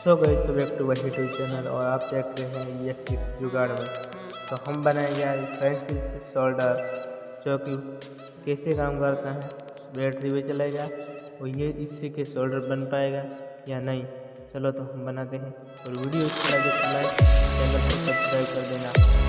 सो गई तो back to my YouTube channel और आप देख रहे हैं ये किस जुगाड़ में। तो हम बनाएंगे आज पेंसिल से सोल्डर, जो कि कैसे काम करता है, बैटरी भी चलेगा और ये इससे के सोल्डर बन पाएगा या नहीं। चलो तो हम बनाते हैं और वीडियो अच्छा लगे तो लाइक, चैनल को सब्सक्राइब कर देना।